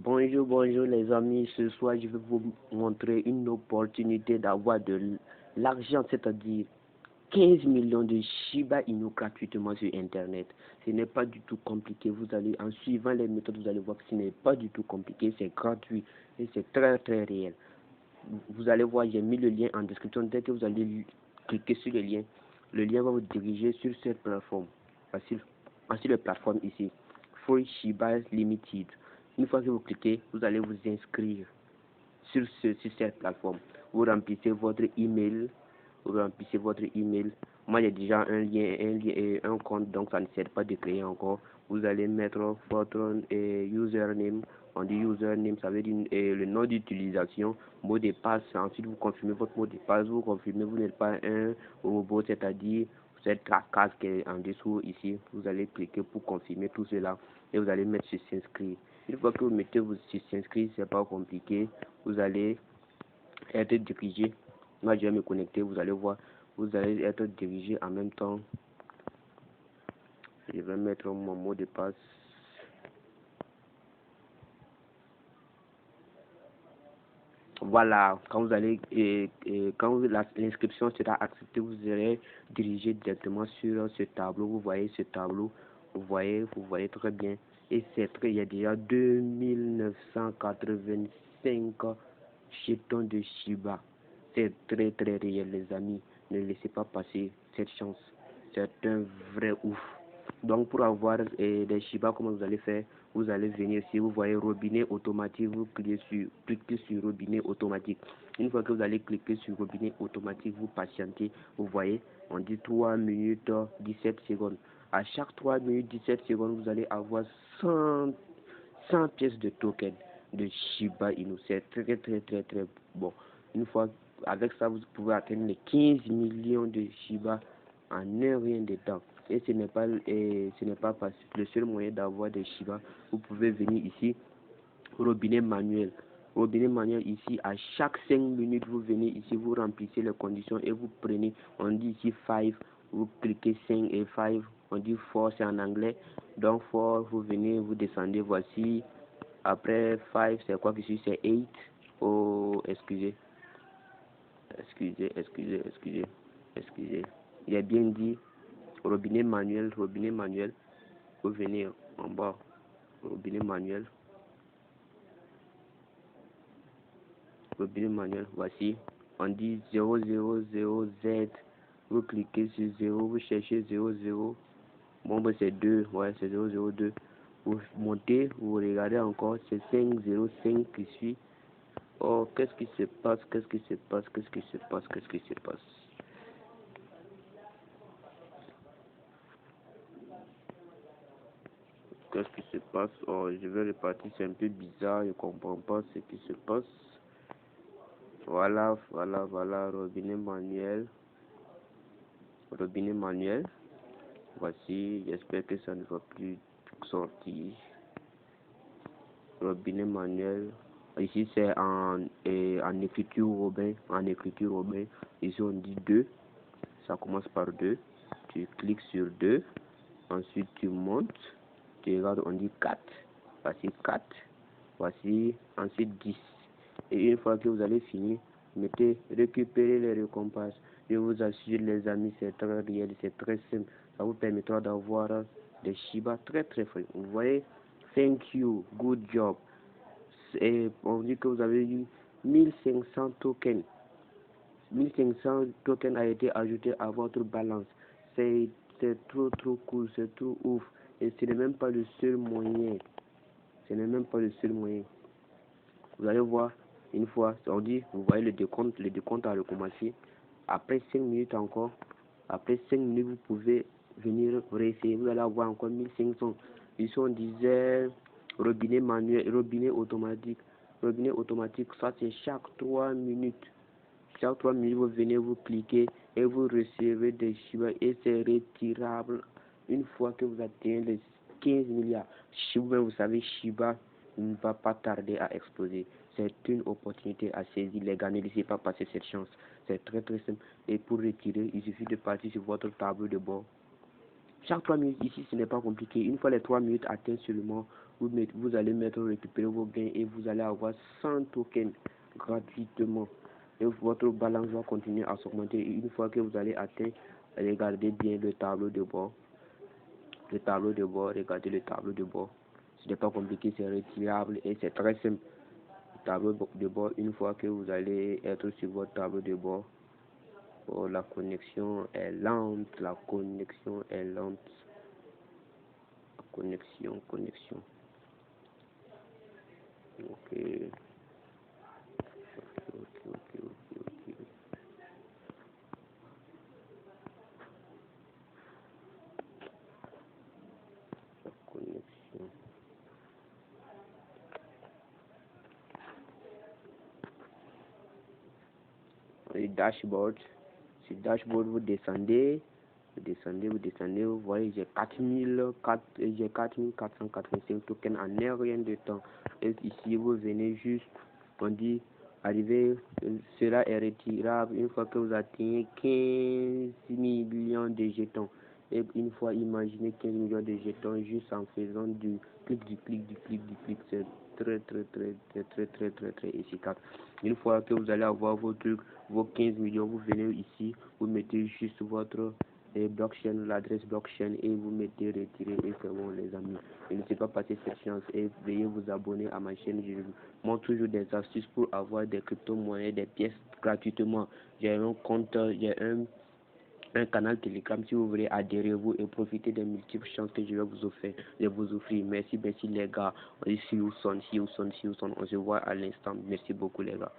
Bonjour, bonjour les amis. Ce soir, je vais vous montrer une opportunité d'avoir de l'argent, c'est-à-dire 15 millions de Shiba Inu gratuitement sur Internet. Ce n'est pas du tout compliqué. Vous allez, en suivant les méthodes, vous allez voir que ce n'est pas du tout compliqué. C'est gratuit et c'est très très réel. Vous allez voir, j'ai mis le lien en description. Dès que vous allez cliquer sur le lien va vous diriger sur cette plateforme. Voici la plateforme ici. Free Shiba Limited. Une fois que vous cliquez, vous allez vous inscrire sur cette plateforme. Vous remplissez votre email. Moi, j'ai déjà un compte, donc ça ne sert pas de créer encore. Vous allez mettre votre username. On dit username, ça veut dire le nom d'utilisation, mot de passe. Ensuite, vous confirmez votre mot de passe. Vous confirmez, vous n'êtes pas un robot, c'est-à-dire cette la case qui est en dessous ici. Vous allez cliquer pour confirmer tout cela et vous allez mettre sur s'inscrire. Une fois que vous mettez sur s'inscrire, c'est pas compliqué. Vous allez être dirigé. Moi, je vais me connecter. Vous allez voir, vous allez être dirigé en même temps. Je vais mettre mon mot de passe. Voilà, quand vous allez quand l'inscription sera acceptée, vous serez dirigé directement sur ce tableau. Vous voyez ce tableau, vous voyez très bien. Et c'est très, il y a déjà 2985 jetons de Shiba. C'est très très réel les amis. Ne laissez pas passer cette chance. C'est un vrai ouf. Donc pour avoir des Shiba, comment vous allez faire? Vous allez venir ici, vous voyez robinet automatique, vous cliquez sur robinet automatique. Une fois que vous allez cliquer sur robinet automatique, vous patientez, vous voyez, on dit 3 minutes 17 secondes. À chaque 3 minutes 17 secondes, vous allez avoir 100 pièces de token de Shiba Inu. C'est très très très très bon. Une fois avec ça, vous pouvez atteindre les 15 millions de Shiba en un rien de temps. Et ce n'est pas le seul moyen d'avoir des Shiba. Vous pouvez venir ici, robinet manuel. Robinet manuel ici, à chaque 5 minutes, vous venez ici, vous remplissez les conditions et vous prenez, on dit ici 5, vous cliquez 5 et 5, on dit 4, c'est en anglais. Donc 4, vous venez, vous descendez, voici. Après 5, c'est quoi que c'est 8. Oh, excusez. Il a bien dit robinet manuel. Vous venez en bas, robinet manuel, voici. On dit 000Z. Vous cliquez sur 0, vous cherchez 00. Bon, ben c'est 2, ouais, c'est 002. Vous montez, vous regardez encore, c'est 505 qui suit. Oh, qu'est-ce qui se passe? Qu'est-ce qui se passe? Oh, je vais repartir, c'est un peu bizarre, je comprends pas ce qui se passe. Voilà, robinet manuel. Voici, j'espère que ça ne va plus sortir. Robinet manuel. Ici, c'est en écriture Robin. Ici, on dit 2. Ça commence par 2. Tu cliques sur 2. Ensuite, tu montes. Tu regardes, on dit 4. Voici 4. Voici ensuite 10. Et une fois que vous allez finir, récupérer les récompenses. Je vous assure les amis, c'est très réel, c'est très simple. Ça vous permettra d'avoir des Shiba très très frais. Vous voyez, thank you, good job. Et on dit que vous avez eu 1500 tokens. 1500 tokens a été ajouté à votre balance. C'est trop trop cool, c'est trop ouf. Et ce n'est même pas le seul moyen. Vous allez voir, une fois, on dit, vous voyez le décompte a recommencé. Après 5 minutes encore, vous pouvez venir réessayer. Vous allez avoir encore 1500. Ici, on disait robinet manuel, robinet automatique. Ça c'est chaque 3 minutes. Chaque 3 minutes, vous venez, vous cliquez et vous recevez des Shiba et c'est retirable une fois que vous atteignez les 15 milliards. Shiba, vous savez, Shiba ne va pas tarder à exploser. C'est une opportunité à saisir. Les gars, ne laissez pas passer cette chance. C'est très très simple. Et pour retirer, il suffit de partir sur votre tableau de bord. Chaque 3 minutes, ici, ce n'est pas compliqué. Une fois les 3 minutes atteintes seulement, vous allez récupérer vos gains et vous allez avoir 100 tokens gratuitement. Et votre balance va continuer à s'augmenter. Une fois que vous allez atteindre, regardez bien le tableau de bord. Regardez le tableau de bord. Ce n'est pas compliqué, c'est retirable et c'est très simple. Le tableau de bord, une fois que vous allez être sur votre tableau de bord, oh, la connexion est lente. Connexion. Ok. Connexion. Le dashboard. Sur dashboard, vous descendez, vous voyez, j'ai 4485 tokens en un rien de temps. Et ici, vous venez juste, on dit, arriver, cela est retirable une fois que vous atteignez 15 millions de jetons. Et une fois, imaginez 15 millions de jetons juste en faisant du clic, c'est très efficace. Une fois que vous allez avoir vos trucs, vos 15 millions, vous venez ici, vous mettez juste votre blockchain, l'adresse blockchain et vous mettez retirer et c'est bon les amis. Et ne laissez pas passer cette chance et veuillez vous abonner à ma chaîne. Je vous montre toujours des astuces pour avoir des crypto-monnaies, des pièces gratuitement. J'ai un compte, j'ai un canal Telegram si vous voulez adhérez-vous et profitez des multiples chances que je vais vous offrir. Merci les gars. On se voit à l'instant. Merci beaucoup les gars.